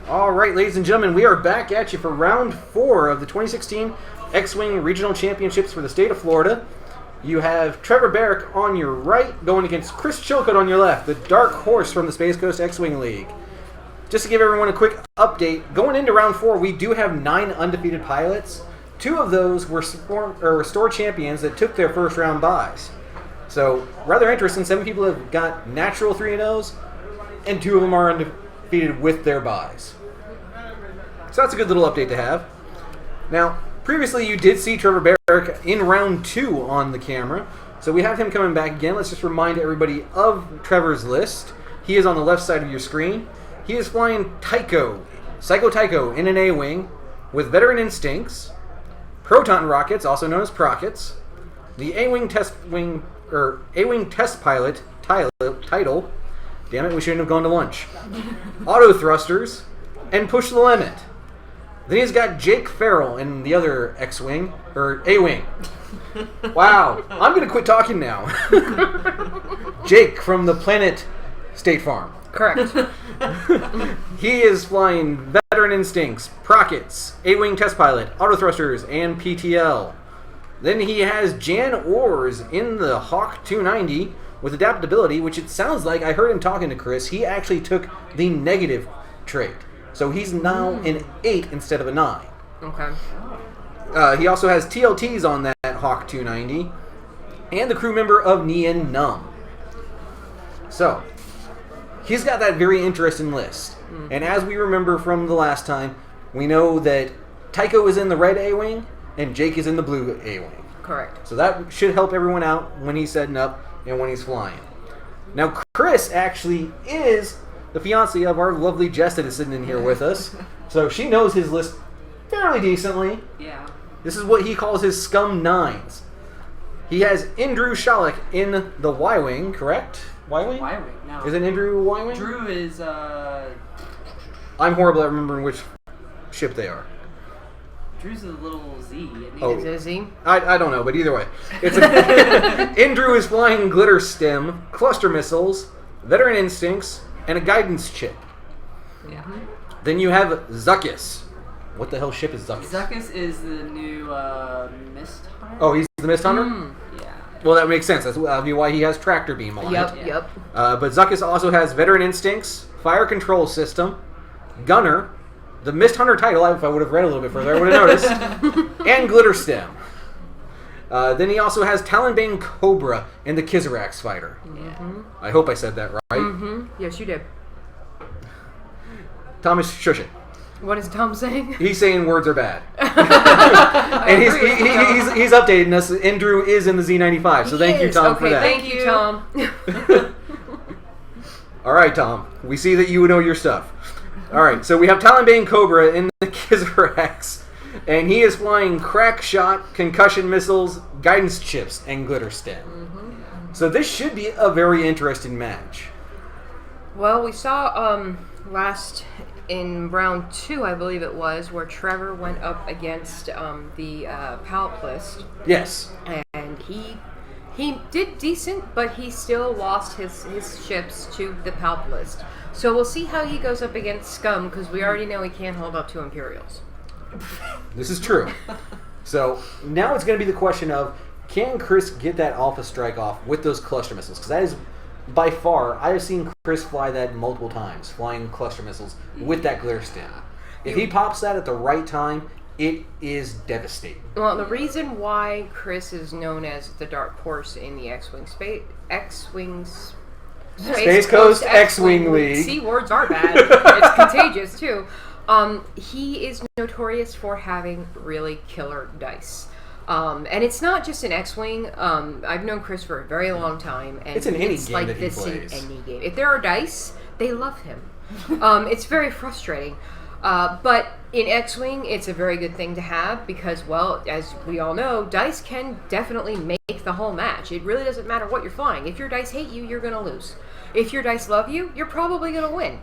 All right, ladies and gentlemen, we are back at you for round 4 of the 2016 X-Wing Regional Championships for the state of Florida. You have Trevor Barrick on your right going against Chris Chilcote on your left, the dark horse from the Space Coast X-Wing League. Just to give everyone a quick update, going into round 4, we do have 9 undefeated pilots. 2 of those were restored champions that took their first round buys. So, rather interesting. 7 people have got natural 3-0s, and 2 of them are undefeated with their buys. So that's a good little update to have. Now, previously you did see Trevor Barrick in round 2 on the camera. So we have him coming back again. Let's just remind everybody of Trevor's list. He is on the left side of your screen. He is flying Psycho Tycho in an A-Wing with veteran instincts, proton rockets, also known as Prockets, the A-Wing test pilot title. Damn it, we shouldn't have gone to lunch. Auto thrusters, and push the limit. Then he's got Jake Farrell in the other X-Wing, or A-Wing. Wow, I'm going to quit talking now. Jake from the planet State Farm. Correct. He is flying veteran instincts, Prockets, A-Wing test pilot, auto thrusters, and PTL. Then he has Jan Ors in the Hawk 290 with adaptability, which it sounds like, I heard him talking to Chris, he actually took the negative trait. So he's now an 8 instead of a 9. Okay. He also has TLTs on that Hawk 290, and the crew member of Nien Num. So, he's got that very interesting list. Mm-hmm. And as we remember from the last time, we know that Tycho is in the red A-Wing, and Jake is in the blue A-Wing. Correct. So that should help everyone out when he's setting up and when he's flying. Now, Chris actually is the fiancée of our lovely Jess that is sitting in here with us. So she knows his list fairly decently. Yeah. This is what he calls his scum 9s. He has Indrew Shalek in the Y-Wing, correct? Y-Wing? Y-Wing, no. Is it Indrew Y-Wing? Drew is, I'm horrible at remembering which ship they are. Drew's a little Z. Oh. Is it a Z? I don't know, but either way. Indrew is flying Glitter Stem, cluster missiles, veteran instincts, and a guidance chip. Yeah. Then you have Zuckus. What the hell ship is Zuckus? Zuckus is the new Mist Hunter. Oh, he's the Mist Hunter? Yeah. Well, that makes sense. That'll be why he has tractor beam on it. Yep. But Zuckus also has veteran instincts, fire control system, gunner, the Mist Hunter title, if I would have read a little bit further, I would have noticed, and glitter stem. Then he also has Talonbane Cobra and the Kizarax fighter. Mm-hmm. I hope I said that right. Mm-hmm. Yes, you did. Thomas, shush it. What is Tom saying? He's saying words are bad. And he's updating us. Andrew is in the Z95, so thank you, Tom, for that. Thank you, Tom. All right, Tom. We see that you know your stuff. All right, so we have Talonbane Cobra in the Kizarax, and he is flying crack shot, concussion missiles, guidance chips, and glitter stem. Mm-hmm. So this should be a very interesting match. Well, we saw last in round 2, I believe it was, where Trevor went up against the pallet list. Yes. And he did decent, but he still lost his ships to the pallet list. So we'll see how he goes up against Scum, because we already know he can't hold up to Imperials. This is true. So now it's going to be the question of, can Chris get that Alpha Strike off with those cluster missiles? Because that is, by far, I have seen Chris fly that multiple times, flying cluster missiles with that glitter stem. If he pops that at the right time, it is devastating. Well, the reason why Chris is known as the dark horse in the Space Coast X-Wing League. See, words are bad. It's contagious, too. He is notorious for having really killer dice. And it's not just an X-Wing. I've known Chris for a very long time. And it's in any game like that he this plays. In any game. If there are dice, they love him. It's very frustrating. But in X-Wing, it's a very good thing to have because, well, as we all know, dice can definitely make the whole match. It really doesn't matter what you're flying. If your dice hate you, you're going to lose. If your dice love you, you're probably going to win.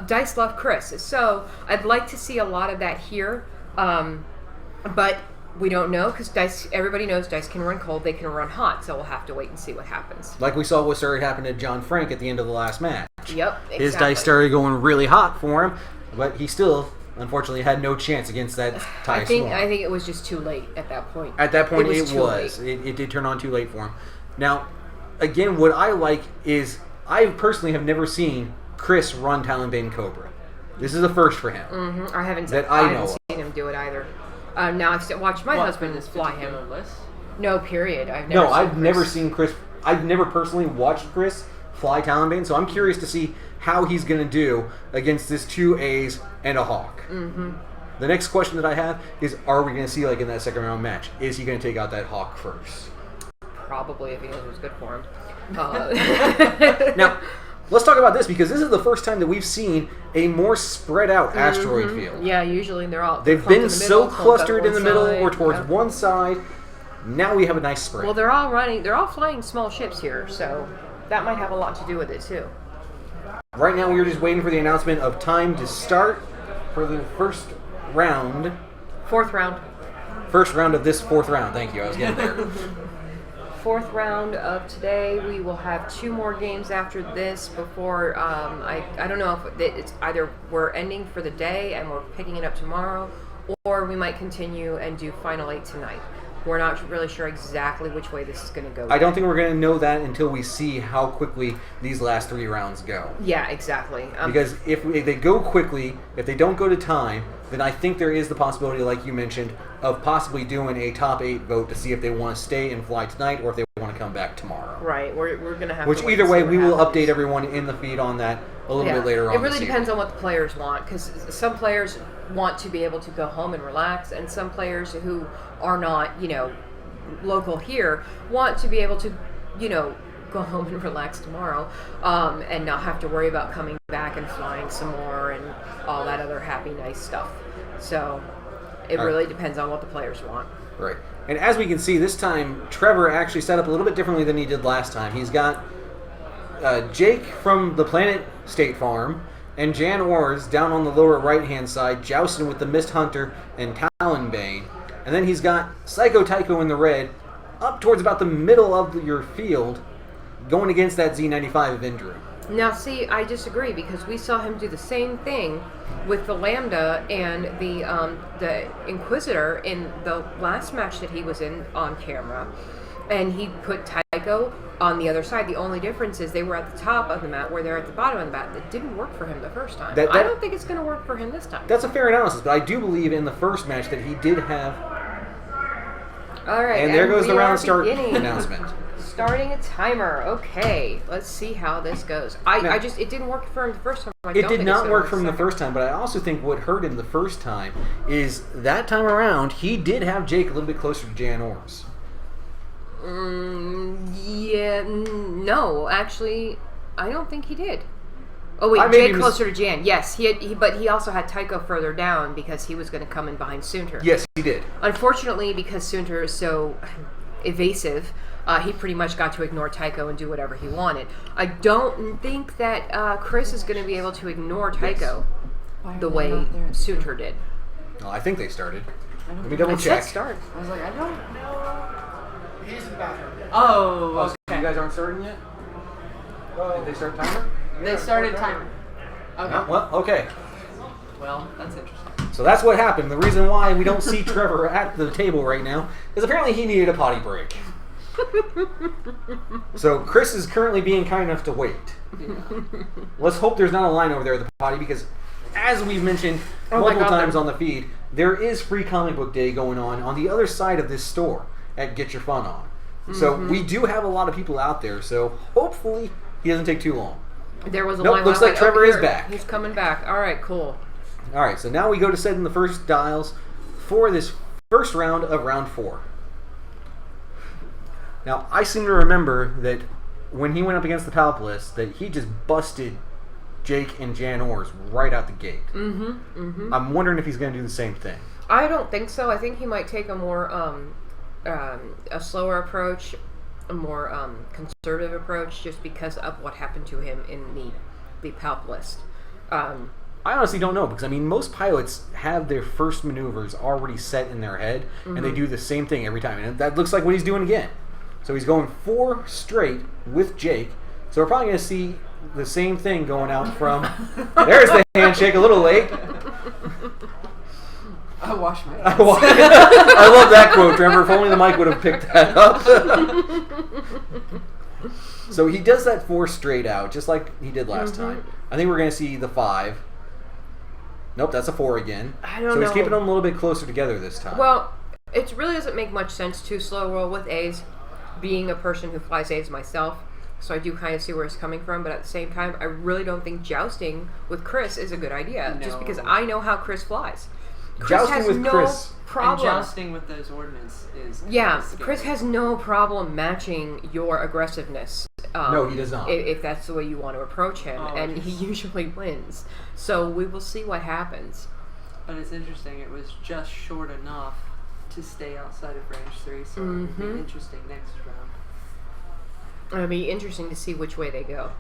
Dice love Chris. So I'd like to see a lot of that here. But we don't know because dice. Everybody knows dice can run cold. They can run hot. So we'll have to wait and see what happens. Like we saw what started happening to John Frank at the end of the last match. Yep, exactly. His dice started going really hot for him. But he still, unfortunately, had no chance against that Ty I think Swan. it was just too late at that point. At that point, it was. Too late. It did turn on too late for him. Now, again, what I like is I personally have never seen Chris run Talonbane Cobra. This is a first for him. Mm-hmm. I haven't seen him do it either. Now I've watched my husband fly him. List? No, period. I've never seen Chris. I've never personally watched Chris fly Talonbane, so I'm curious to see how he's going to do against this 2 A's and a Hawk. Mm-hmm. The next question that I have is, are we going to see, like in that second round match, is he going to take out that Hawk first? Probably, if he knows what's good for him. Now, let's talk about this, because this is the first time that we've seen a more spread out asteroid field. Yeah, usually They've been so clustered in the middle or towards one side. Now we have a nice spread. Well, they're all flying small ships here, so that might have a lot to do with it too. Right now, we're just waiting for the announcement of time to start for the first round. Fourth round. First round of this fourth round. Thank you. I was getting there. Fourth round of today. We will have 2 more games after this before, I don't know if it's either we're ending for the day and we're picking it up tomorrow, or we might continue and do Final 8 tonight. We're not really sure exactly which way this is going to go. I don't think we're going to know that until we see how quickly these last 3 rounds go. Yeah, exactly. Because if they go quickly, if they don't go to time, then I think there is the possibility, like you mentioned, of possibly doing a top 8 vote to see if they want to stay and fly tonight or if they want to come back tomorrow. Right, we're going to have Which to wait either to way, see what we will happens. update everyone in the feed on that a little bit later on. It really depends on what the players want, because some players want to be able to go home and relax, and some players who are not, local here want to be able to, go home and relax tomorrow, and not have to worry about coming back and flying some more and all that other happy, nice stuff. So it really depends on what the players want. Right. And as we can see, this time Trevor actually set up a little bit differently than he did last time. He's got Jake from the Planet State Farm and Jan Ors down on the lower right-hand side, jousting with the Mist Hunter and Talonbane. And then he's got Psycho Tycho in the red, up towards about the middle of your field, going against that Z95 of Indra. Now, see, I disagree, because we saw him do the same thing with the Lambda and the Inquisitor in the last match that he was in on camera. And he put Tycho on the other side. The only difference is they were at the top of the map where they're at the bottom of the map. It didn't work for him the first time. I don't think it's going to work for him this time. That's a fair analysis, but I do believe in the first match that he did have... All right, and there goes the round start announcement. Starting a timer. Okay, let's see how this goes. It didn't work for him the first time. It did not work for him the first time, but I also think what hurt him the first time is that time around, he did have Jake a little bit closer to Jan Ors. No, actually, I don't think he did. Oh wait, Jake closer to Jan. Yes, but he also had Tycho further down because he was going to come in behind Sunter. Yes, he did. Unfortunately, because Sunter is so evasive, he pretty much got to ignore Tycho and do whatever he wanted. I don't think that Chris is going to be able to ignore Tycho the way Sunter did. No, I think they started. Let me double check. Start. I was like, I don't know. He's in the bathroom. Oh, So you guys aren't starting yet? Did they start timer? They started timer. Okay. No? Well, okay. Well, that's interesting. So that's what happened. The reason why we don't see Trevor at the table right now is apparently he needed a potty break. So Chris is currently being kind enough to wait. Yeah. Let's hope there's not a line over there at the potty, because as we've mentioned multiple times on the feed, there is free comic book day going on the other side of this store at Get Your Fun On. So we do have a lot of people out there, so hopefully he doesn't take too long. There was a Nope, line. looks like Trevor is back. He's coming back. All right, cool. All right, so now we go to setting the first dials for this first round of round 4. Now, I seem to remember that when he went up against the Palpalist, that he just busted Jake and Jan Ors right out the gate. I'm wondering if he's going to do the same thing. I don't think so. I think he might take a more a slower approach, a more conservative approach, just because of what happened to him in the Palpalist. I honestly don't know, because I mean, most pilots have their first maneuvers already set in their head, and they do the same thing every time, and that looks like what he's doing again. So he's going 4 straight with Jake. So we're probably going to see the same thing going out from. There's the handshake, a little late. I wash my hands. I love that quote, Trevor. If only the mic would have picked that up. So he does that 4 straight out, just like he did last time. I think we're going to see the 5. Nope, that's a 4 again. I don't know. So he's keeping them a little bit closer together this time. Well, it really doesn't make much sense to slow roll with A's, being a person who flies A's myself. So I do kind of see where it's coming from, but at the same time, I really don't think jousting with Chris is a good idea, just because I know how Chris flies. Chris jousting has with no Chris. problem. And jousting with those ordnance is Chris has no problem matching your aggressiveness. No, he does not. If that's the way you want to approach him, and he usually wins. So we will see what happens. But it's interesting. It was just short enough to stay outside of range 3, so it'll be interesting next round. It'll be interesting to see which way they go.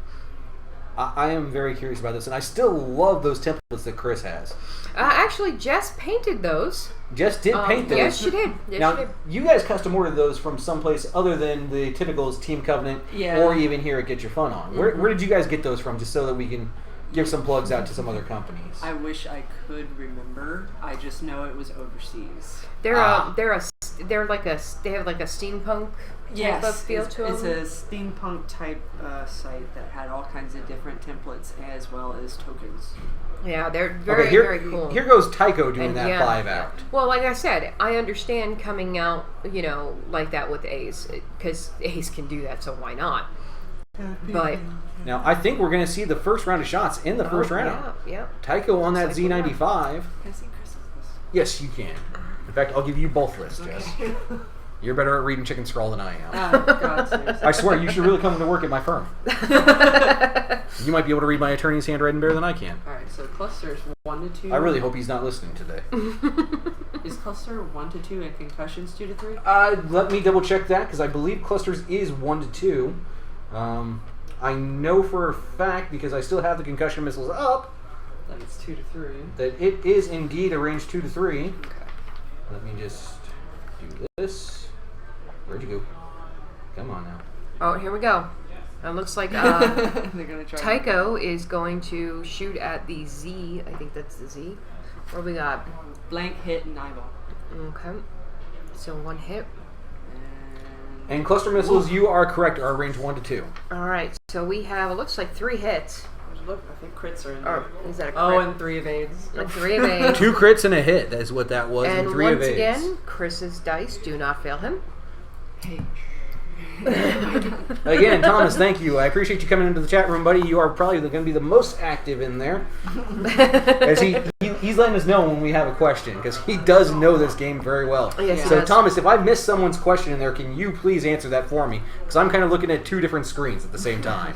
I am very curious about this, and I still love those templates that Chris has. Actually, Jess painted those. Jess did paint those. Yes, she did. Now, you guys custom ordered those from someplace other than the typical Team Covenant or even here at Get Your Fun On. Where did you guys get those from, just so that we can give some plugs out to some other companies? I wish I could remember. I just know it was overseas. They have like a steampunk type of feel to them. It's a steampunk type site that had all kinds of different templates as well as tokens. Yeah, they're very cool. Here goes Tycho doing that 5 out. Well, like I said, I understand coming out, like that with A's, because A's can do that, so why not? But now, I think we're going to see the first round of shots in the first round. Yeah. Tycho on that Z95. Can I see Chris's list? Yes, you can. In fact, I'll give you both lists, Jess. You're better at reading Chicken Scrawl than I am. Oh, God, seriously. I swear, you should really come to work at my firm. You might be able to read my attorney's handwriting better than I can. Alright, so clusters 1 to 2. I really hope he's not listening today. Is cluster 1 to 2 and concussions 2 to 3? Let me double check that, because I believe clusters is 1 to 2. I know for a fact, because I still have the concussion missiles up, That it's 2 to 3. that it is indeed a range 2 to 3. Okay. Let me just do this. Where'd you go? Come on now. Oh, here we go. It looks like They're gonna try Tycho is going to shoot at the Z. I think that's the Z. What do we got? blank, hit, and eyeball. Okay. So 1 hit. And cluster missiles, you are correct, are range 1 to 2. All right. So we have, it looks like 3 hits. Look, I think crits are in there. Or is that a crit? Oh, and 3 evades. And 3 evades. 2 crits and a hit, that's what that was, and 3 once evades. again, Chris's dice do not fail him. Hey. Again, Thomas, thank you. I appreciate you coming into the chat room, buddy. You are probably going to be the most active in there. As he's letting us know when we have a question, because he does know this game very well. Yes, he So, does. Thomas, if I miss someone's question in there, can you please answer that for me? Because I'm kind of looking at 2 different screens at the same time.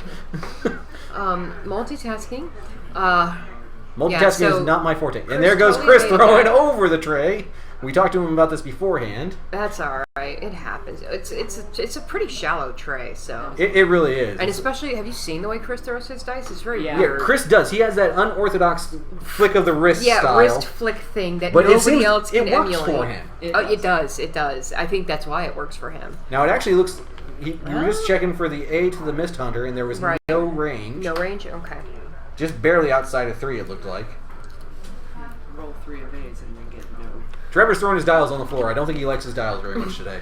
Multitasking. Multitasking is not my forte. And there goes totally Chris made throwing that. over the tray. We talked to him about this beforehand. That's all right. It happens. It's a pretty shallow tray, so. It really is. And especially, have you seen the way Chris throws his dice? It's very Yeah. weird. Yeah, Chris does. He has that unorthodox flick of the wrist style. wrist flick thing that But it nobody seems else can it works emulate. for him. It does. It does. I think that's why it works for him. Now it actually looks. We were just checking for the A to the Mist Hunter, and there was Right. no range. No range? Okay. Just barely outside of 3, it looked like. Roll 3 evades and then get no. Trevor's throwing his dials on the floor. I don't think he likes his dials very much today.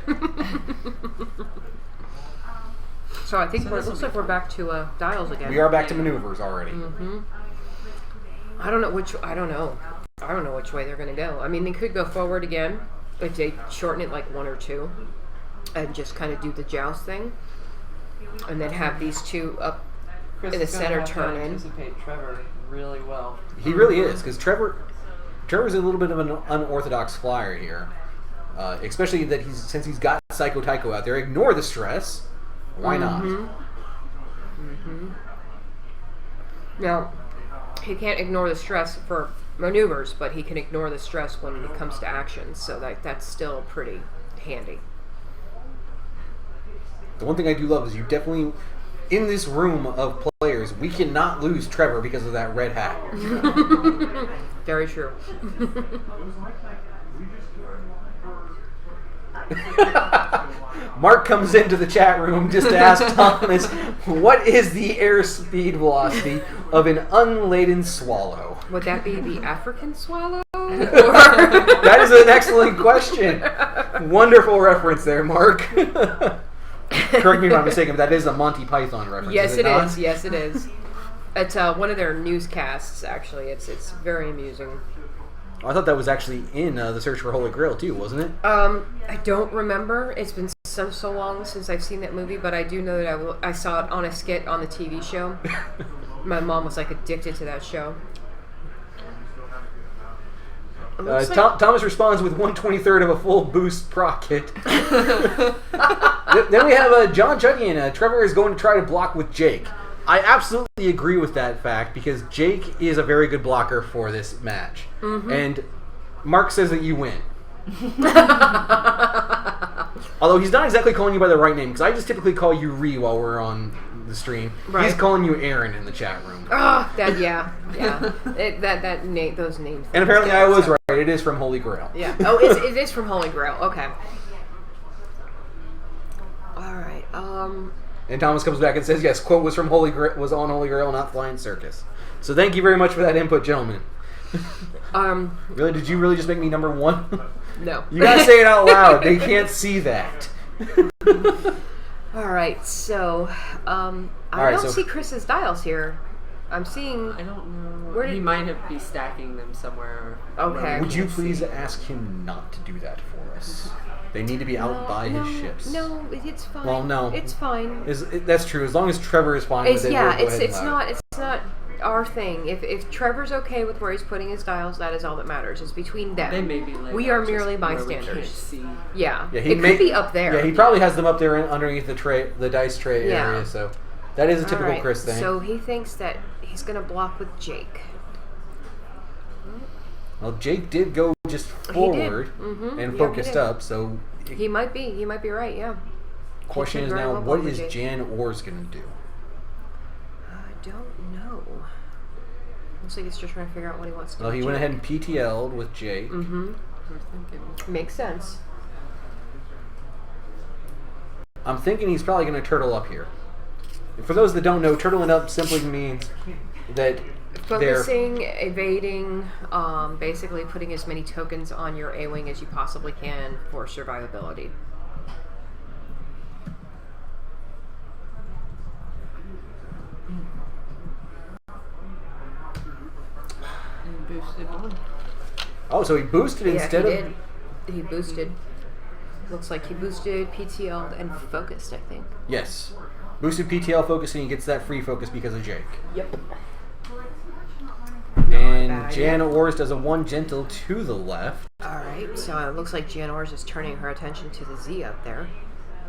So I think So it this will looks be like we're back to dials again. We are back to maneuvers already. I don't know which way they're going to go. I mean, they could go forward again if they shorten it like 1 or 2 and just kind of do the joust thing, and then have these 2 up Chris in the is gonna center have to turn in. anticipate Trevor really well. He really is, because Trevor's a little bit of an unorthodox flyer here. Especially that since he's got Psycho Tycho out there. Ignore the stress. Why not? Now, he can't ignore the stress for maneuvers, but he can ignore the stress when it comes to actions, so that's still pretty handy. The one thing I do love is you definitely, in this room of players, we cannot lose Trevor because of that red hat. Very true. Mark comes into the chat room just to ask Thomas, what is the airspeed velocity of an unladen swallow? Would that be the African swallow? Or... That is an excellent question. Wonderful reference there, Mark. Correct me if I'm mistaken, but that is a Monty Python reference. Yes, is it not? is. Yes, it is. It's one of their newscasts, actually. It's very amusing. I thought that was actually in The Search for Holy Grail, too, wasn't it? I don't remember. It's been so long since I've seen that movie, but I do know that I saw it on a skit on the TV show. My mom was, like, addicted to that show. Thomas responds with 1/23 of a full boost procket. Then we have John Chudian. Trevor is going to try to block with Jake. I absolutely agree with that fact because Jake is a very good blocker for this match. Mm-hmm. And Mark says that you win. Although he's not exactly calling you by the right name because I just typically call you Ree while we're on the stream. Right. He's calling you Aaron in the chat room. Oh, yeah. Those names. And apparently I was right. It is from Holy Grail. Yeah. Oh, it is from Holy Grail. Okay. All right. And Thomas comes back and says, yes, quote was from Holy Grail, was on Holy Grail, not Flying Circus. So thank you very much for that input, gentlemen. Really? Did you really just make me number one? No. You gotta say it out loud. They can't see that. All right. So, I don't see Chris's dials here. I'm seeing. I don't know. He might be stacking them somewhere. Okay. Would you please ask him not to do that for us? They need to be out by his ships. No, it's fine. Well, no, it's fine. That's true. As long as Trevor is fine with it. Yeah, it's not our thing. If Trevor's okay with where he's putting his dials, that is all that matters. It's between them. They may be we are merely bystanders. See. Yeah. It could be up there. Yeah, he probably has them up there underneath the dice tray area. So that is a typical Chris thing. So he thinks that he's going to block with Jake. Well, Jake did go just forward and focused up, so he might be right. Yeah. Question is now, what is Jan Ors going to do? I don't know. Looks like he's just trying to figure out what he wants to do. Well, he went ahead and PTL'd with Jake. Mm-hmm. Makes sense. I'm thinking he's probably going to turtle up here. For those that don't know, turtling up simply means that focusing, evading, basically putting as many tokens on your A-Wing as you possibly can for survivability. Boosted one. Oh, so he boosted instead of... He boosted. Looks like he boosted, PTL'd, and focused, I think. Yes. Boosted PTL focus, and he gets that free focus because of Jake. Yep. And Jan Ors does a 1 gentle to the left. Alright, so it looks like Jan Ors is turning her attention to the Z up there.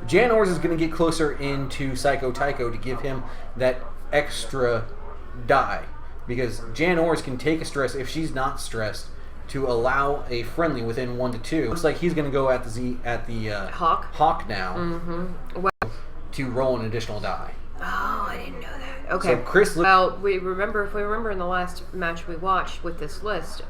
Jan Ors is going to get closer into Psycho Tycho to give him that extra die. Because Jan Ors can take a stress if she's not stressed to allow a friendly within 1 to 2. Looks like he's going to go at the Hawk now to roll an additional die. Oh, I didn't know that. Okay. So Chris, if we remember in the last match we watched with this list,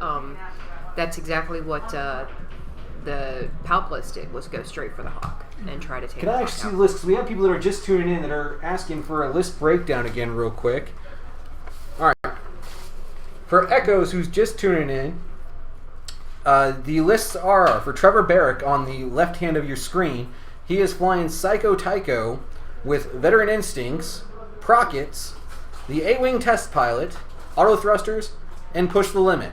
that's exactly what the Palp list did, was go straight for the Hawk and try to take. Can I actually see the list? Because we have people that are just tuning in that are asking for a list breakdown again, real quick. All right. For Echoes, who's just tuning in, the lists are for Trevor Barrick on the left hand of your screen. He is flying Psycho Tycho with Veteran Instincts, Prockets, the A-Wing Test Pilot, Auto Thrusters, and Push the Limit.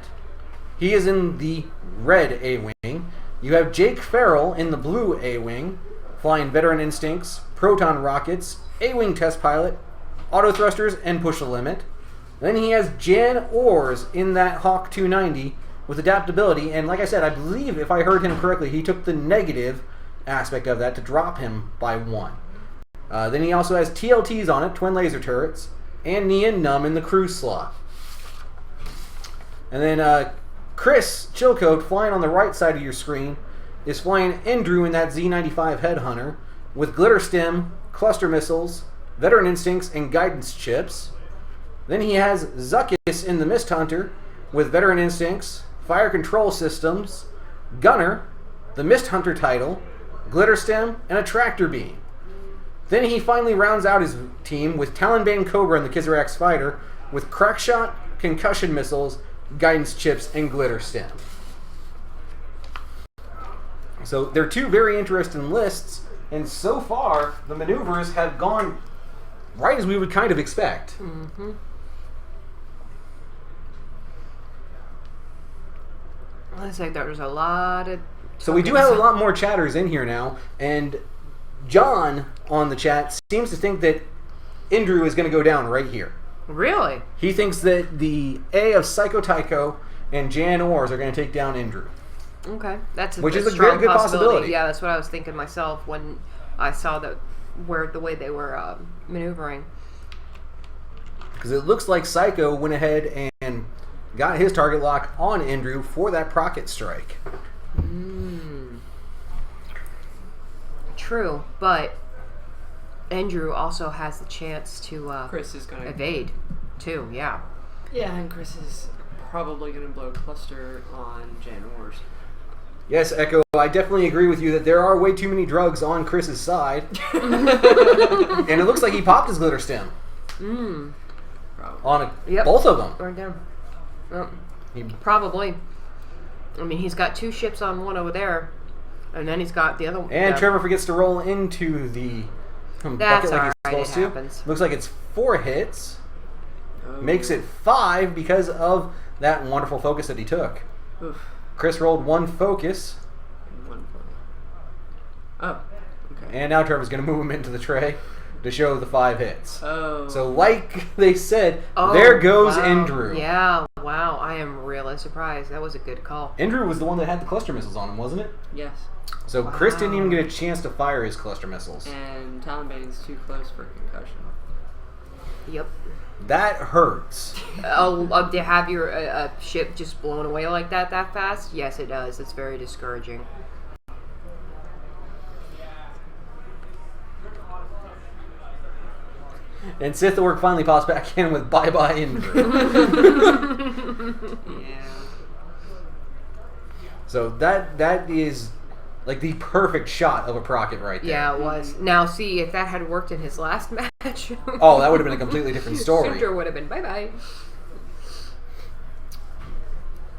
He is in the red A-Wing. You have Jake Farrell in the blue A-Wing, flying Veteran Instincts, Proton Rockets, A-Wing Test Pilot, Auto Thrusters, and Push the Limit. Then he has Jan Ors in that Hawk 290 with adaptability, and like I said, I believe if I heard him correctly, he took the negative aspect of that to drop him by 1. Then he also has TLTs on it, twin laser turrets, and Nien Num in the cruise slot. And then Chris Chilcote, flying on the right side of your screen, is flying Endrew in that Z95 Headhunter with Glitter Stem, Cluster Missiles, Veteran Instincts, and Guidance Chips. Then he has Zuckus in the Mist Hunter with Veteran Instincts, Fire Control Systems, Gunner, the Mist Hunter title, Glitter Stem, and a Tractor Beam. Then he finally rounds out his team with Talonbane Cobra and the Kizarax Fighter with Crackshot, Concussion Missiles, Guidance Chips, and Glitter Stem. So they're two very interesting lists, and so far the maneuvers have gone right as we would kind of expect. Mm-hmm. Looks like there was a lot of... So we do have a lot more chatters in here now, and John on the chat seems to think that Indru is going to go down right here. Really? He thinks that the A of Psycho Tycho and Jan Ors are going to take down Indru. Okay, that's Which is a strong good possibility. Yeah, that's what I was thinking myself when I saw the way they were maneuvering. Because it looks like Psycho went ahead and got his target lock on Indru for that Procket Strike. True, but Andrew also has the chance to Chris is gonna evade too. Yeah. Yeah, and Chris is probably gonna blow cluster on Jan Ors. Yes, Echo, I definitely agree with you that there are way too many drugs on Chris's side. And it looks like he popped his Glitter Stem. On both of them. Or down. Probably. I mean, he's got two ships on one over there, and then he's got the other one. And Trevor forgets to roll into the bucket like he's supposed to. Happens. Looks like it's 4 hits. Makes it 5 because of that wonderful focus that he took. Oof. Chris rolled 1 focus. 1 focus. Oh, okay. And now Trevor's going to move him into the tray to show the 5 hits. Oh. So like they said, there goes Indru. Yeah, wow. I am really surprised. That was a good call. Indru was the one that had the cluster missiles on him, wasn't it? Yes. So Chris didn't even get a chance to fire his cluster missiles. And Talonbane's too close for concussion. Yep. That hurts. To have your ship just blown away like that fast? Yes, it does. It's very discouraging. And Sith Orc finally pops back in with bye-bye Indru. Yeah. So that is like the perfect shot of a Procket right there. Yeah, it was. Now, see, if that had worked in his last match... Oh, that would have been a completely different story. Sundra would have been bye-bye.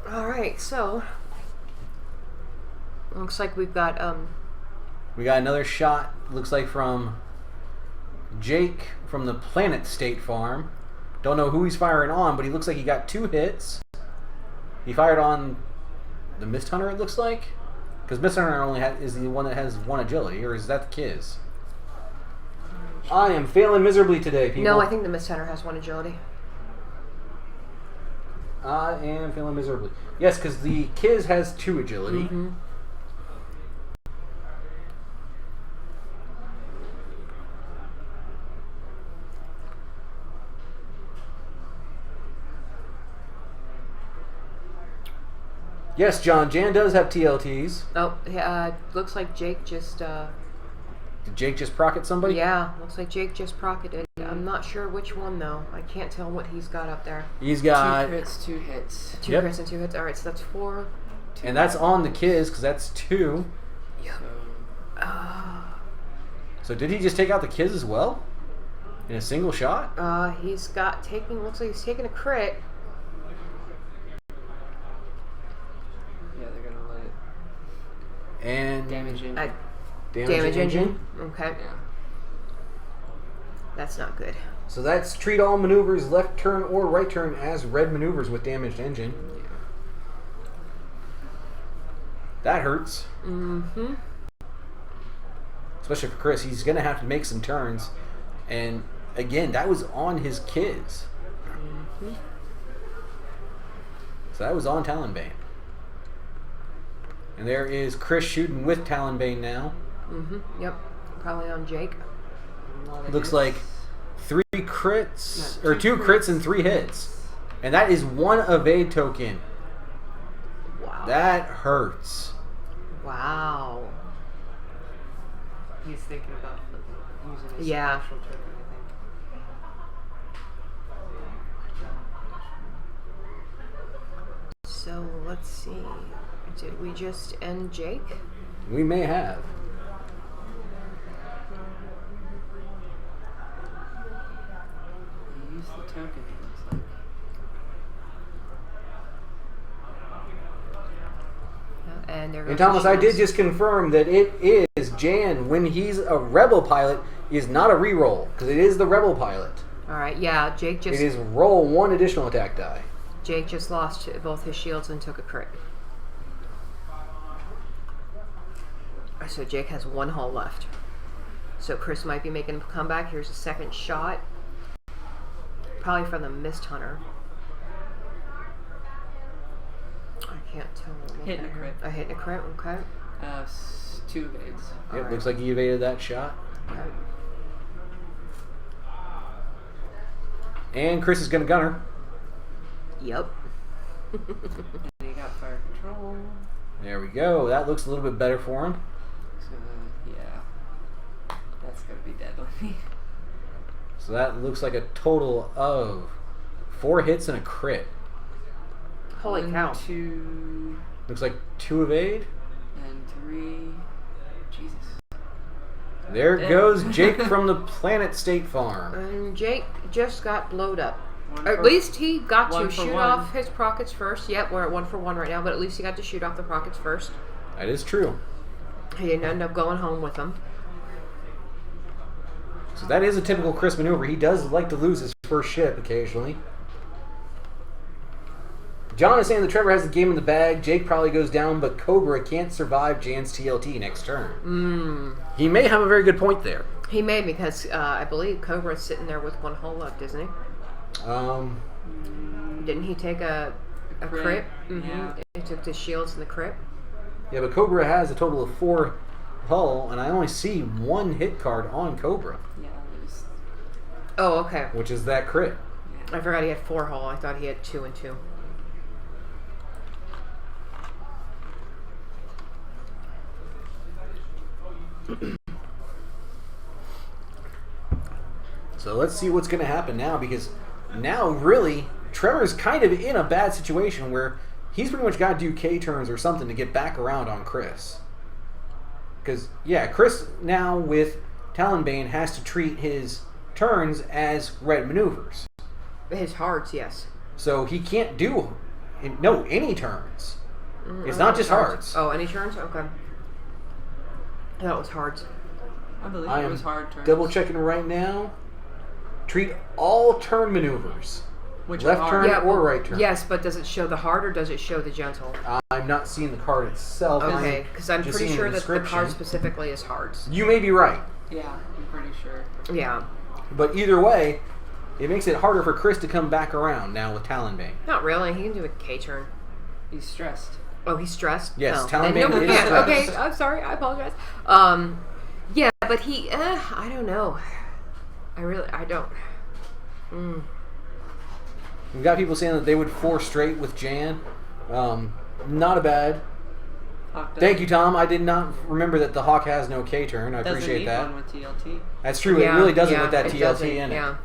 Alright, so... Looks like we've got, We got another shot, looks like from Jake from the Planet State Farm. Don't know who he's firing on, but he looks like he got 2 hits. He fired on the Mist Hunter, it looks like. Because Mist Hunter only is the one that has 1 agility, or is that the Kiz? I am failing miserably today, people. No, I think the Mist Hunter has 1 agility. I am failing miserably. Yes, because the Kiz has 2 agility. Mm-hmm. Yes, John, Jan does have TLTs. Oh, looks like Jake just... Did Jake just procket somebody? Yeah, looks like Jake just procketed. I'm not sure which one, though. I can't tell what he's got up there. He's got... 2 crits, 2 hits. 2 crits and 2 hits. Alright, so that's 4. And that's on the Kiz, because that's 2. Yep. So did he just take out the Kiz as well? In a single shot? He's got looks like he's taking a crit. Yeah, they're gonna let it. And... Damage engine. Damage engine. Okay. Yeah. That's not good. So that's treat all maneuvers left turn or right turn as red maneuvers with damaged engine. Yeah. That hurts. Mm-hmm. Especially for Chris. He's going to have to make some turns. And again, that was on his Kiz. Mm-hmm. So that was on Talonbane. And there is Chris shooting with Talonbane now. Mm-hmm. Yep. Probably on Jake. Looks like 3 crits, or 2 crits and 3 hits. And that is 1 evade token. Wow. That hurts. Wow. He's thinking about using his Yeah. special token, I think. So, let's see. Did we just end Jake? We may have. token, it looks like. And there goes And Thomas, the I did shields. just confirm that it is Jan, when he's a rebel pilot, is not a reroll, because it is the rebel pilot. All right, yeah, It is roll 1 additional attack die. Jake just lost both his shields and took a crit. So Jake has 1 hull left. So Chris might be making a comeback. Here's a second shot. Probably from the Mist Hunter. I can't tell. Hitting a crit. A hit and a crit, okay. 2 evades. It Alright. looks like he evaded that shot. Okay. And Chris is going to gunner. Yep. And he got fire control. There we go. That looks a little bit better for him. So, yeah. That's going to be deadly. So that looks like a total of 4 hits and a crit. Holy cow. 2 Looks like 2 evade. and 3. Jesus. There Yeah. goes Jake from the Planet State Farm. And Jake just got blowed up. One At for- least he got one to for shoot one. off his rockets first. Yep, we're at 1 for 1 right now, but at least he got to shoot off the rockets first. That is true. He didn't end up going home with them. So that is a typical Chris maneuver. He does like to lose his first ship occasionally. John is saying that Trevor has the game in the bag. Jake probably goes down, but Cobra can't survive Jan's TLT next turn. He may have a very good point there. He may, because I believe Cobra's sitting there with 1 hull left, isn't he? Didn't he take a crit? Yeah. He took the shields and the crit. Yeah, but Cobra has a total of 4 hull, and I only see 1 hit card on Cobra, Yeah, there's. Oh, okay. which is that crit. I forgot he had 4 hull. I thought he had 2 and 2. So let's see what's going to happen now, because now really Trevor's kind of in a bad situation where he's pretty much got to do K turns or something to get back around on Chris. Because, yeah, Chris now with Talonbane has to treat his turns as red maneuvers. His hards, yes. So he can't do any turns. It's not just hards. Oh, any turns? Okay. That was hards. I believe I it am was hard turns. double checking right now. Treat all turn maneuvers. Which Left are turn hard. or right turn. Yes, but does it show the hard or does it show the gentle? I'm not seeing the card itself. Okay, because I'm just pretty seeing sure the that the card description. specifically is hards. You may be right. Yeah, I'm pretty sure. Yeah. But either way, it makes it harder for Chris to come back around now with Talonbane. Not really. He can do a K turn. He's stressed. Oh, he's stressed? Yes, oh. Talonbane Then no, is yeah, stressed. okay, I'm sorry. I apologize. Yeah, but he, I don't know. I don't. We've got people saying that they would 4 straight with Jan. Not a bad. Hawk Thank you, Tom. I did not remember that the Hawk has no K turn. I doesn't appreciate need that. one with TLT. That's true. It really doesn't yeah, with that it TLT doesn't, in it. Yeah.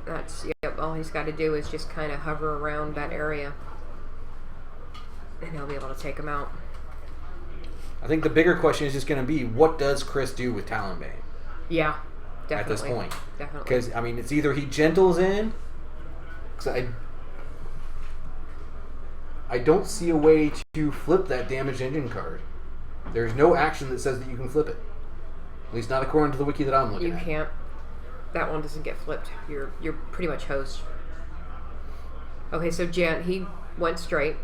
That's, yep, all he's got to do is just kind of hover around that area. And he'll be able to take him out. I think the bigger question is just going to be, what does Chris do with Talonbane Yeah, definitely. at this point? Definitely. Because, I mean, it's either he gentles in, because I don't see a way to flip that damaged engine card. There's no action that says that you can flip it. At least not according to the wiki that I'm looking You at. can't. That one doesn't get flipped. You're pretty much host. Okay, so Jan, he went straight.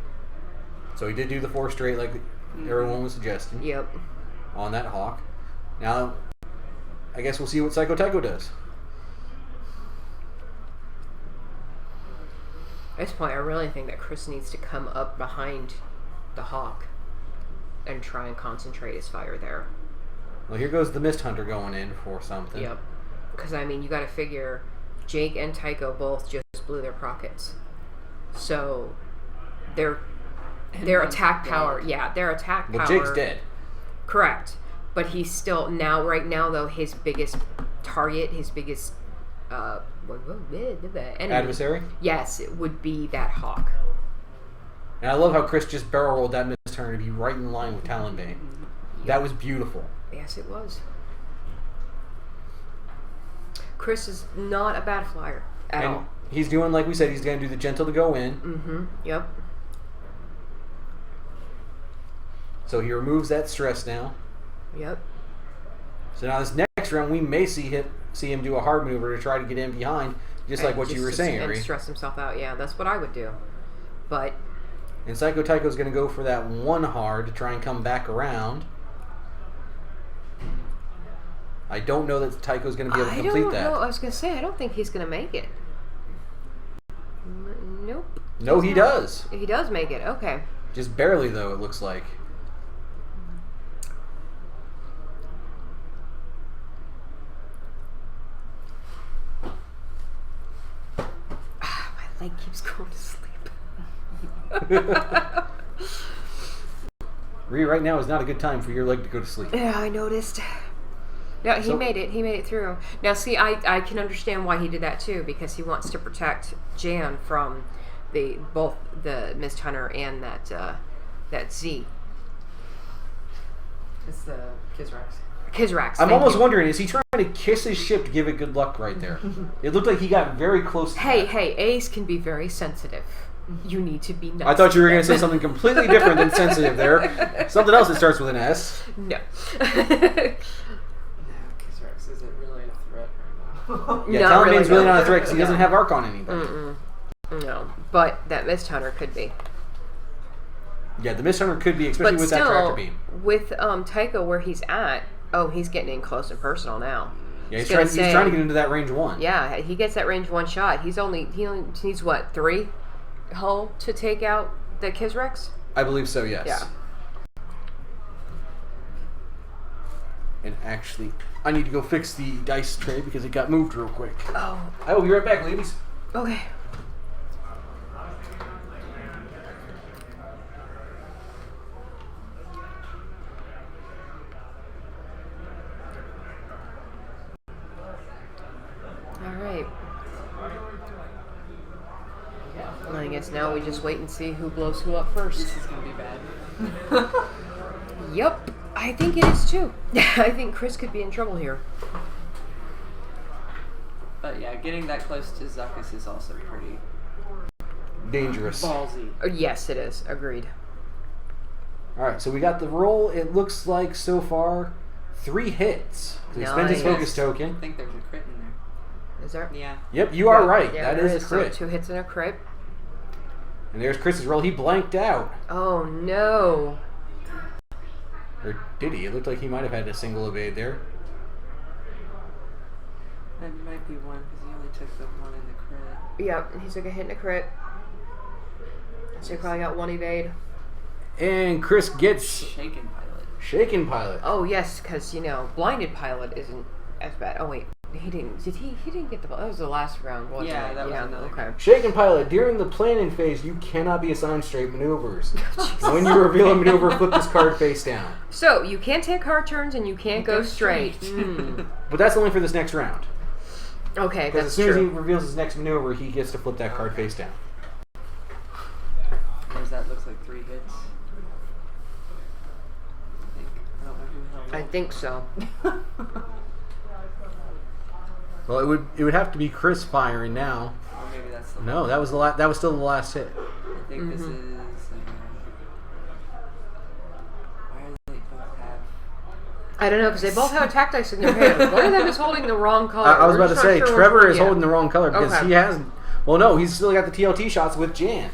So he did do the 4 straight like everyone was suggesting Yep. on that Hawk. Now, I guess we'll see what Psycho Tycho does. At this point, I really think that Chris needs to come up behind the Hawk and try and concentrate his fire there. Well, here goes the Mist Hunter going in for something. Yep. Because, I mean, you got to figure Jake and Tycho both just blew their rockets. So, their attack power... Yeah, their attack power... Well, Jake's dead. Correct. But he's still... Right now, though, his biggest target, his biggest... enemy, Adversary? yes, it would be that Hawk. And I love how Chris just barrel rolled that Mist Hunter to be right in line with Talonbane. That was beautiful. Yes, it was. Chris is not a bad flyer at all. He's doing, like we said, he's going to do the gentle to go in. Mm-hmm. Yep. So he removes that stress now. Yep. So now this next round, we may see him do a hard maneuver to try to get in behind, just like what you were saying, and Ari. stress himself out. Yeah, that's what I would do. But... And Psycho Tycho's going to go for that one hard to try and come back around. I don't know that Tycho's going to be able to complete that. I don't know. I was going to say, I don't think he's going to make it. Nope. No, he does. He does make it. Okay. Just barely, though, it looks like. My leg keeps going to sleep. Rhea, right now is not a good time for your leg to go to sleep. Yeah, I noticed. No, he made it. He made it through. Now, see, I can understand why he did that too, because he wants to protect Jan from both the Mist Hunter and that Z. It's the Kizrax. Kizrax. I'm almost wondering, is he trying to kiss his ship to give it good luck right there? It looked like he got very close to that. Hey, A's can be very sensitive. You need to be nice. I thought you were going to say something completely different than sensitive there. Something else that starts with an S. No. Kizrax isn't really a threat right now. Yeah, Not Talonbane's really not a threat because he No. doesn't have arc on anybody. No, but that Mist Hunter could be. Yeah, the Mist Hunter could be, especially But with still, that tractor beam. with Tycho where he's at, he's getting in close and personal now. Yeah, he's trying to get into that range 1. Yeah, he gets that range 1 shot. He only needs what, 3 hull to take out the Kizrax? I believe so, yes. Yeah. And actually, I need to go fix the dice tray because it got moved real quick. Oh, I will be right back, ladies. okay. Alright. I guess now we just wait and see who blows who up first. This is gonna be bad. Yep, I think it is too. I think Chris could be in trouble here. But yeah, getting that close to Zuckuss is also pretty Dangerous. ballsy. Yes, it is. Agreed. Alright, so we got the roll. It looks like so far 3 hits. So he spent his Nice. focus token. I think there's a crit in there. Is there? Yeah. Yep, you are right. Yeah, that there is a crit. So 2 hits and a crit. And there's Chris's roll. He blanked out. Oh no. Or did he? It looked like he might have had a single evade there. That might be one because he only took the one in the crit. Yep, he took a hit and a crit. So he probably got 1 evade. And Chris gets Shaken pilot. Shaken Pilot. Oh yes, because blinded pilot isn't as bad. Oh wait, he didn't. Did he? He didn't get the. That was the last round, wasn't Yeah, it? that was another Okay. Shaken Pilot, during the planning phase, you cannot be assigned straight maneuvers. When you reveal a maneuver, flip this card face down. So you can't take hard turns and you can't go straight. But that's only for this next round. Okay, Because as that's soon as he true. reveals his next maneuver, he gets to flip that card face down. Whereas that looks like 3 hits. I don't know who the hell. I think so. Well, it would have to be Chris firing now. Or maybe that's the No, that was that was still the last hit. I think this is. Why do they both have? I don't know because they both have attack dice in their hand. One of them is holding the wrong color. I was We're about to just not say, sure which Trevor one is yet. holding the wrong color because Okay. he hasn't. Well, no, he's still got the TLT shots with Jan.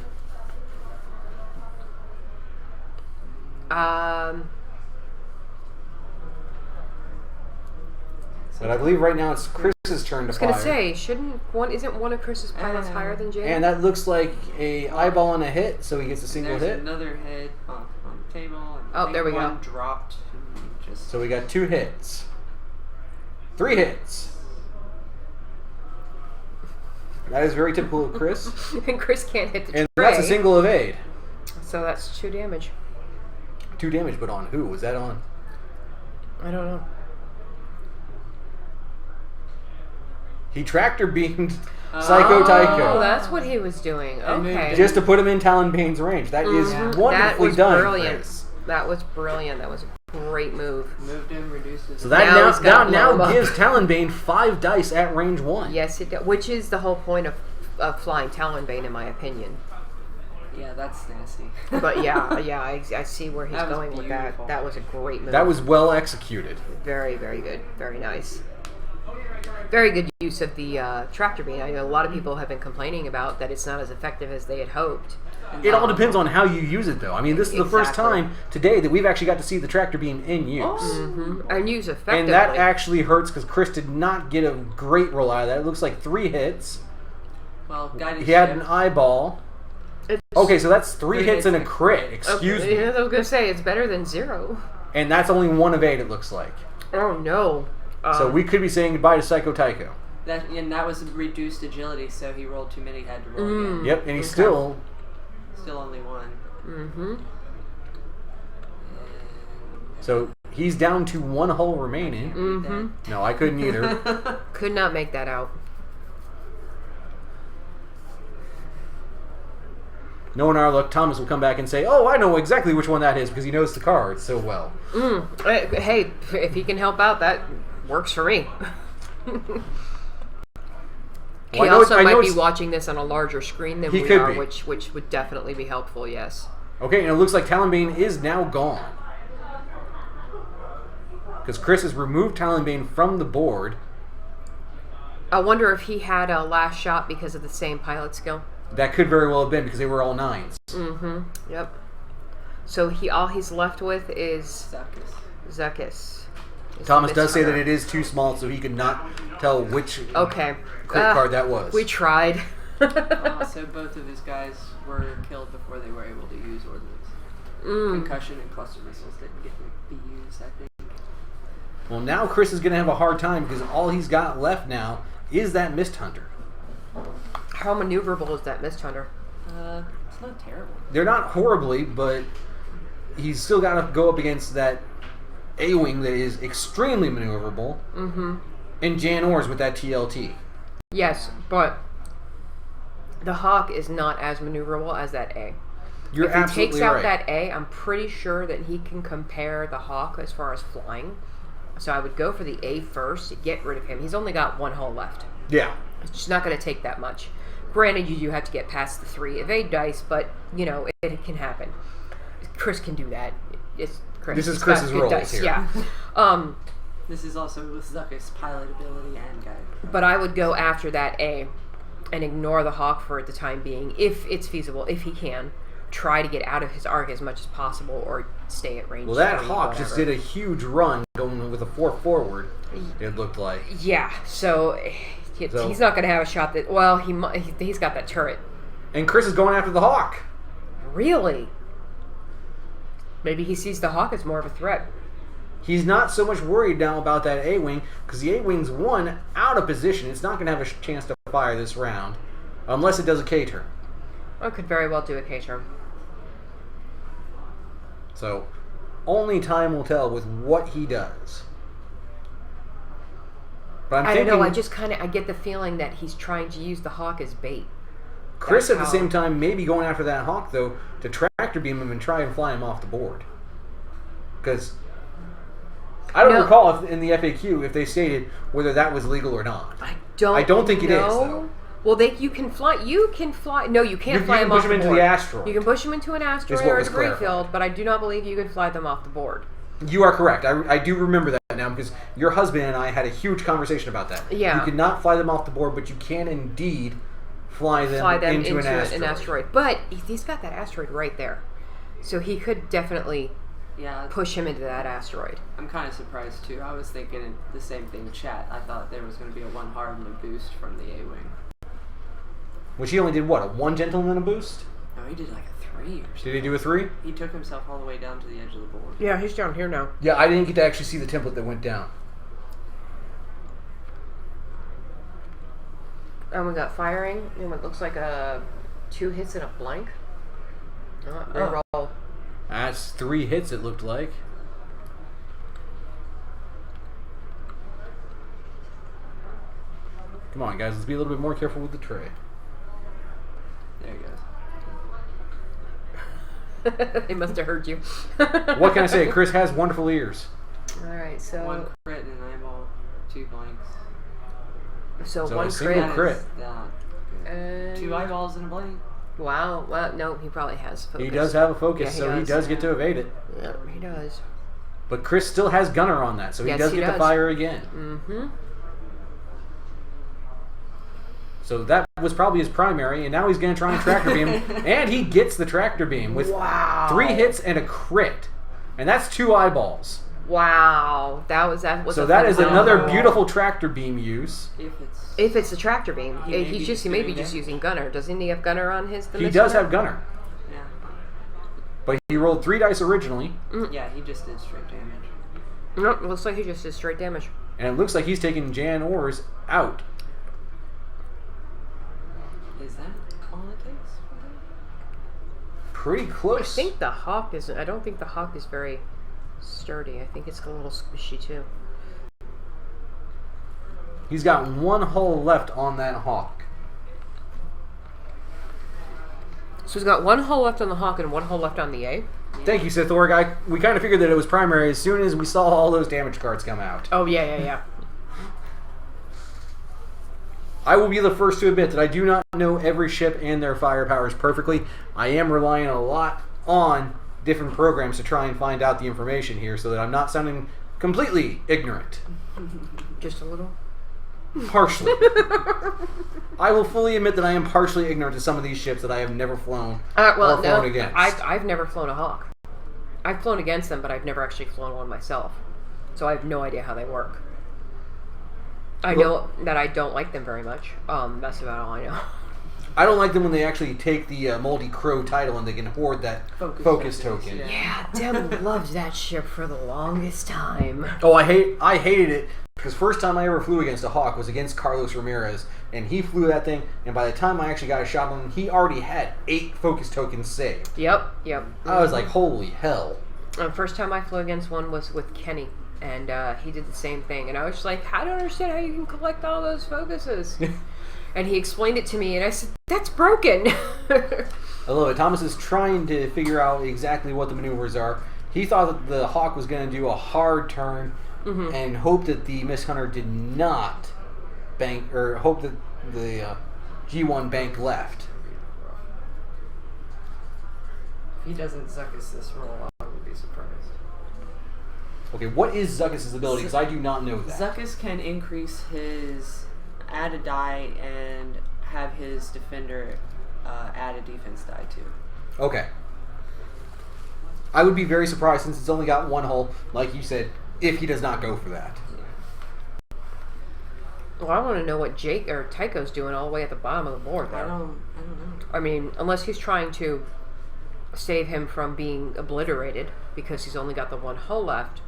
But I believe right now it's Chris's turn to I was fire. gonna say, isn't one of Chris's pilots higher than Jay? And that looks like a eyeball and a hit, so he gets a single There's hit. another head on the table. And Oh, I think there we go. one dropped. Just So we got 2 hits. 3 hits. That is very typical of Chris. And Chris can't hit the And tray. that's a single evade. So that's 2 damage. 2 damage, but on who? Was that on? I don't know. He tractor beamed Psycho Oh, Tycho. that's what he was doing. Okay. Just to put him in Talonbane's range. That is wonderfully that was done. brilliant. Chris. That was brilliant. That was a great move. moved him, reduced his. So that Now he's gotta blow him now up. gives Talonbane 5 dice at range 1. Yes, it does. Which is the whole point of flying Talonbane, in my opinion. Yeah, that's nasty. But yeah, I see where he's That was going with that. beautiful. That was a great move. That was well executed. Very, very good. Very nice. Very good use of the tractor beam. I know a lot of people have been complaining about that it's not as effective as they had hoped. It all depends on how you use it, though. I mean, this is the first Exactly. time today that we've actually got to see the tractor beam in use. And use effectively. And that actually hurts because Chris did not get a great roll out of that. It looks like 3 hits. Well, guided He had shift. an eyeball. It's- Okay, so that's 3 Three hits hits and a and a crit. Excuse me. Yeah, I was going to say, it's better than 0. And that's only 1 of 8, it looks like. Oh, no. So we could be saying goodbye to Psycho Tycho. That was reduced agility, so he rolled too many, had to roll again. Yep, and he's Okay. still... Still only 1. Mm-hmm. So he's down to 1 hull remaining. Mm-hmm. No, I couldn't either. Could not make that out. Knowing our luck, Thomas will come back and say, "Oh, I know exactly which one that is," because he knows the cards so well. Hey, if he can help out, that works for me. He Well, I know also I know might be it's- watching this on a larger screen than He we could are, be. which would definitely be helpful, yes. Okay, and it looks like Talonbane is now gone. Because Chris has removed Talonbane from the board. I wonder if he had a last shot because of the same pilot skill. That could very well have been because they were all 9s. Mm-hmm. Yep. So all he's left with is Zekis. Thomas does say that it is too small, so he could not tell which Okay. crit card that was. We tried. So both of his guys were killed before they were able to use ordnance. Concussion and cluster missiles didn't get to be used, I think. Well, now Chris is going to have a hard time because all he's got left now is that Mist Hunter. How maneuverable is that Mist Hunter? It's not terrible. They're not horribly, but he's still got to go up against that A-Wing that is extremely maneuverable. Mm-hmm. And Jan Ors with that TLT. Yes, but the Hawk is not as maneuverable as that A. You're If he absolutely takes out right. that A, I'm pretty sure that he can compare the Hawk as far as flying. So I would go for the A first to get rid of him. He's only got 1 hull left. Yeah. It's just not going to take that much. Granted, you do have to get past the 3 evade dice, but, you know, it can happen. Chris can do that. It's Chris. This is He's Chris's got good roles dice, here. Yeah. This is also with Zuckus pilot ability and guide. But I would go after that A and ignore the Hawk for the time being, if it's feasible, if he can. Try to get out of his arc as much as possible or stay at range. Well, that 3, Hawk just did a huge run going with a 4 forward, it looked like. Yeah, so he's not going to have a shot that... Well, he's got that turret. And Chris is going after the Hawk. Really? Maybe he sees the Hawk as more of a threat. He's not so much worried now about that A-Wing, because the A-Wing's 1 out of position. It's not going to have a chance to fire this round, unless it does a K-turn. Or could very well do a K-turn. So, only time will tell with what he does. But I don't know, I get the feeling that he's trying to use the Hawk as bait. Chris That's at the how- same time may be going after that Hawk, though, to tractor beam him and try and fly him off the board. Because I don't No. recall in the FAQ if they stated whether that was legal or not. I don't think it is, know. though. Well, you can fly. No, you can't You fly can them push off them the into board. the asteroid. You can push them into an asteroid what or a was debris clarified. field, but I do not believe you can fly them off the board. You are correct. I do remember that now because your husband and I had a huge conversation about that. Yeah. You cannot fly them off the board, but you can indeed fly them into an asteroid. But he's got that asteroid right there. So he could definitely Yeah, push him into that asteroid. I'm kind of surprised too. I was thinking the same thing in chat. I thought there was going to be a 1 hard and a boost from the A-Wing. Which he only did, what, a 1 gentleman a boost? No, he did like a 3 or something. Did he do a 3? He took himself all the way down to the edge of the board. Yeah, he's down here now. Yeah, I didn't get to actually see the template that went down. And we got firing, and it looks like 2 hits and a blank. Roll. That's 3 hits, it looked like. Come on, guys, let's be a little bit more careful with the tray. There he goes. They must have heard you. What can I say? Chris has wonderful ears. Alright, so... 1 crit and an eyeball, 2 blanks. So So 1 a single crit. crit. That is not good. And 2 eyeballs and a blade. wow. Well, no, he probably has focus. He does have a focus, Yeah, so he does get to evade it. Yeah, he does. But Chris still has Gunner on that, so he Yes, does he get to does. fire again. Mm-hmm. So that was probably his primary, and now he's going to try and tractor beam, and he gets the tractor beam with 3 hits and a crit, and that's 2 eyeballs. Wow, that was So that is another phenomenal. beautiful tractor beam use. If it's a tractor beam, He may be he's just doing maybe that. just using Gunner. Doesn't he have Gunner on his? He does have Gunner, Yeah. but he rolled 3 dice originally, Yeah, he just did straight damage. No, it looks like he just did straight damage. and it looks like he's taking Jan Ors out. Is that all it takes for him? Pretty I close. think the hawk is. I don't think the hawk is very sturdy. I think it's a little squishy too. He's got 1 hull left on that hawk. So he's got 1 hull left on the hawk and 1 hull left on the A. Thank you, Sith Org. We kind of figured that it was primary as soon as we saw all those damage cards come out. Oh yeah. I will be the first to admit that I do not know every ship and their fire powers perfectly. I am relying a lot on different programs to try and find out the information here so that I'm not sounding completely ignorant. Just a little. Partially. I will fully admit that I am partially ignorant to some of these ships that I have never flown or flown against. I've never flown a hawk. I've flown against them, but I've never actually flown one myself. So I have no idea how they work. I know that I don't like them very much. That's about all I know. I don't like them when they actually take the Moldy Crow title and they can hoard that focus token. Yeah, Dem loved that ship for the longest time. Oh, I hated it because first time I ever flew against a hawk was against Carlos Ramirez, and he flew that thing, and by the time I actually got a shot on him, he already had 8 focus tokens saved. Yep. I was like, holy hell. The first time I flew against one was with Kenny, and he did the same thing. And I was just like, I don't understand how you can collect all those focuses. And he explained it to me, and I said, that's broken. I love it. Thomas is trying to figure out exactly what the maneuvers are. He thought that the hawk was going to do a hard turn and hoped that the Mist Hunter did not bank, or hoped that the G1 bank left. If he doesn't Zuckus this roll, I would be surprised. Okay, what is Zuckus' ability? Because I do not know that. Zuckus can increase his add a die and have his defender add a defense die too. Okay. I would be very surprised since it's only got 1 hull, like you said, if he does not go for that. Well, I want to know what Jake or Tycho's doing all the way at the bottom of the board there. I don't know. I mean, unless he's trying to save him from being obliterated because he's only got the 1 hull left.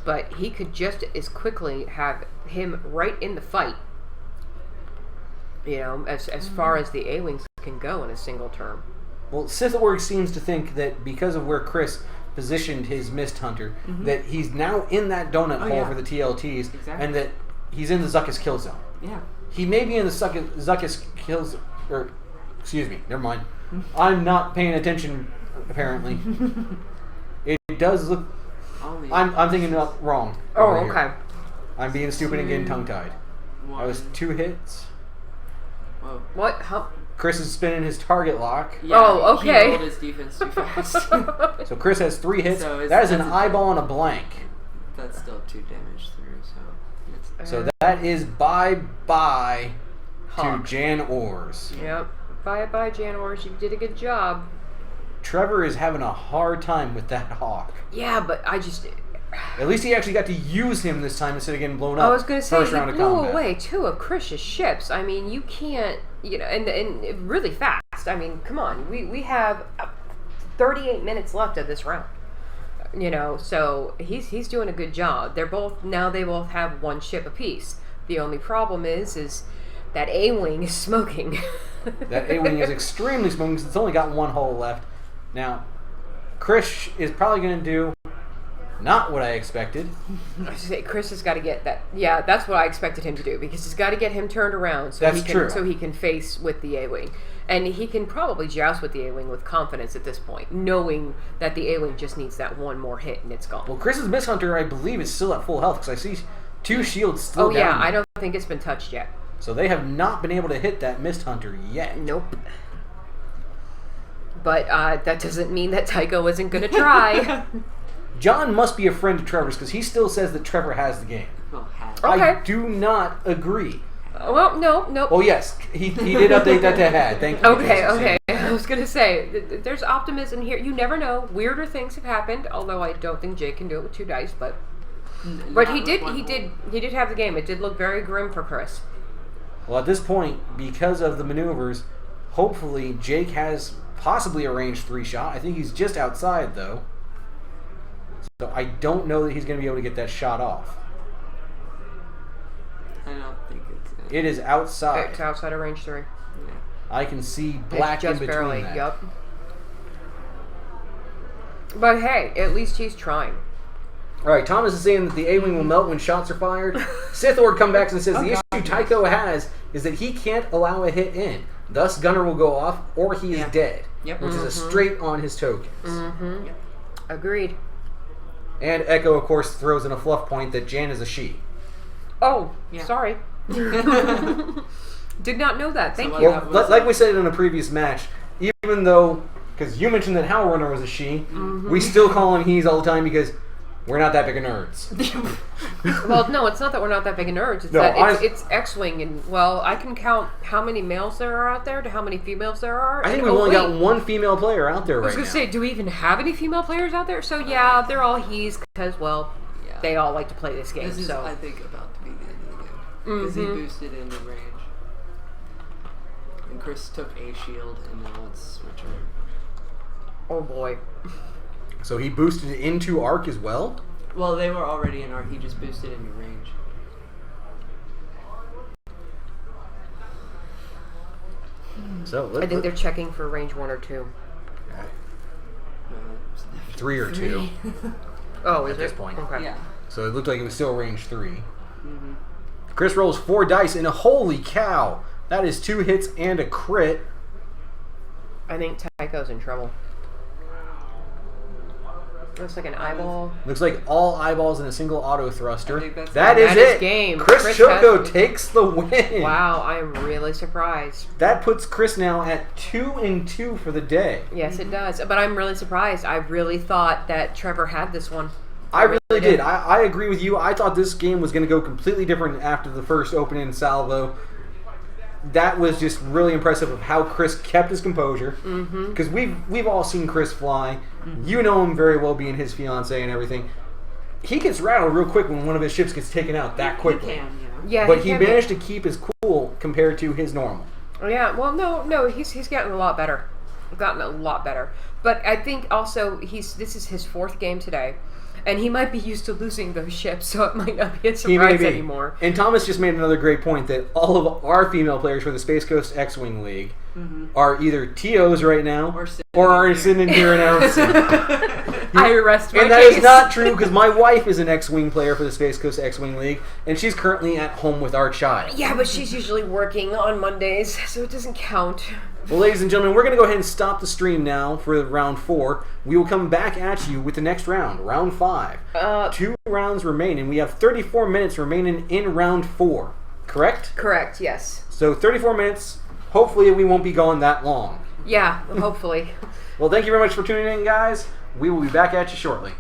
But he could just as quickly have him right in the fight. You know, as far as the A-Wings can go in a single turn. Well, Sith Org seems to think that because of where Chris positioned his Mist Hunter, that he's now in that donut hole for the TLTs, and that he's in the Zuckus kill zone. Yeah. He may be in the Zuckus kills, or excuse me, never mind. I'm not paying attention. Apparently, it does look. I'm thinking wrong. Oh, over okay. here. I'm being stupid and getting tongue-tied. I was 2 hits. Whoa. What? How? Chris is spinning his target lock. Yeah, Oh, okay. He rolled his defense too fast. So Chris has 3 hits. So that is an that's a- eyeball and a blank. That's still 2 damage through, so it's So that is bye-bye to Hawk. Jan Ors. Yep. Bye, Jan Ors. You did a good job. Trevor is having a hard time with that hawk. Yeah, but I just... At least he actually got to use him this time instead of getting blown up. I was going to say, first you round of blew combat. away 2 of Chris's ships. I mean, you can't... You know, and really fast. I mean, come on. We have 38 minutes left of this round. You know, so he's doing a good job. They both have 1 ship apiece. The only problem is that A-Wing is smoking. That A-Wing is extremely smoking because it's only got 1 hole left. Now, Chris is probably going to do not what I expected. I should say Chris has got to get that. Yeah, that's what I expected him to do because he's got to get him turned around so he can face with the A-Wing. And he can probably joust with the A-Wing with confidence at this point, knowing that the A-Wing just needs that 1 more hit and it's gone. Well, Chris's Mist Hunter, I believe, is still at full health because I see 2 shields still down. Oh, yeah, I don't think it's been touched yet. So they have not been able to hit that Mist Hunter yet. Nope. But that doesn't mean that Tycho isn't going to try. John must be a friend of Trevor's because he still says that Trevor has the game. Well, Okay. I do not agree. Well, no. Oh, yes. He did update that to had. Thank you. Okay. I was going to say, there's optimism here. You never know. Weirder things have happened, although I don't think Jake can do it with 2 dice, but he did have the game. It did look very grim for Chris. Well, at this point, because of the maneuvers, hopefully Jake has possibly a range 3 shot. I think he's just outside, though. So I don't know that he's going to be able to get that shot off. I don't think it's... It is outside. It's outside of range 3. Yeah. I can see black in Just between barely, that. Yep. But hey, at least he's trying. All right, Thomas is saying that the A-Wing will melt when shots are fired. Sith Lord comes back and says the issue Tycho has is that he can't allow a hit in. Thus, Gunner will go off, or he is dead. Yep. Which is a straight on his tokens. Mm-hmm. Yep. Agreed. And Echo, of course, throws in a fluff point that Jan is a she. Oh, Yeah. sorry. Did not know that. Thank So you. Well, like we said in a previous match, even though, because you mentioned that Howell Runner was a she, we still call him he's all the time because we're not that big of nerds. Well, no, it's not that we're not that big of nerds. It's No, that it's X-Wing, and, well, I can count how many males there are out there to how many females there are. I think and we've only got one female player out there I was right going now. to say, do we even have any female players out there? So, yeah, they're all he's because, well, Yeah. they all like to play this game. This is, so I think, about to be the end of the game. Because he boosted into range. And Chris took a shield, and now it's return. Oh, boy. So he boosted it into arc as well? Well, they were already in arc. He just boosted into range. So I think they're checking for range 1 or 2. Uh, 3 or 2 Oh, is at this it? point. Okay. Yeah. So it looked like it was still range 3. Mm-hmm. Chris rolls 4 dice, and holy cow, that is 2 hits and a crit. I think Tycho's in trouble. Looks like an eyeball. Looks like all eyeballs in a single auto thruster. I think that's That it. is That it. is game. Chris Chris Chilcote has- takes the win. Wow, I am really surprised. That puts Chris now at 2-2 for the day. Yes, it does. But I'm really surprised. I really thought that Trevor had this one. I really did. I agree with you. I thought this game was going to go completely different after the first opening salvo. That was just really impressive of how Chris kept his composure. Because we've all seen Chris fly. You know him very well, being his fiance and everything. He gets rattled real quick when one of his ships gets taken out that quickly. You can, you know. Yeah, But he can be. managed to keep his cool compared to his normal. Yeah, well, no, he's gotten a lot better. But I think also this is his 4th game today, and he might be used to losing those ships, so it might not be a He may surprise be. anymore. And Thomas just made another great point that all of our female players for the Space Coast X-Wing League are either TOs right now Or are sitting here announcing. I rest my And that case. is not true because my wife is an X-Wing player for the Space Coast X-Wing League, and she's currently at home with our child. Yeah, but she's usually working on Mondays, so it doesn't count. Well, ladies and gentlemen, we're going to go ahead and stop the stream now for round 4. We will come back at you with the next round, round 5. 2 rounds remain, and we have 34 minutes remaining in round 4. Correct? Correct, yes. So 34 minutes. Hopefully we won't be going that long. Yeah, hopefully. Well, thank you very much for tuning in, guys. We will be back at you shortly.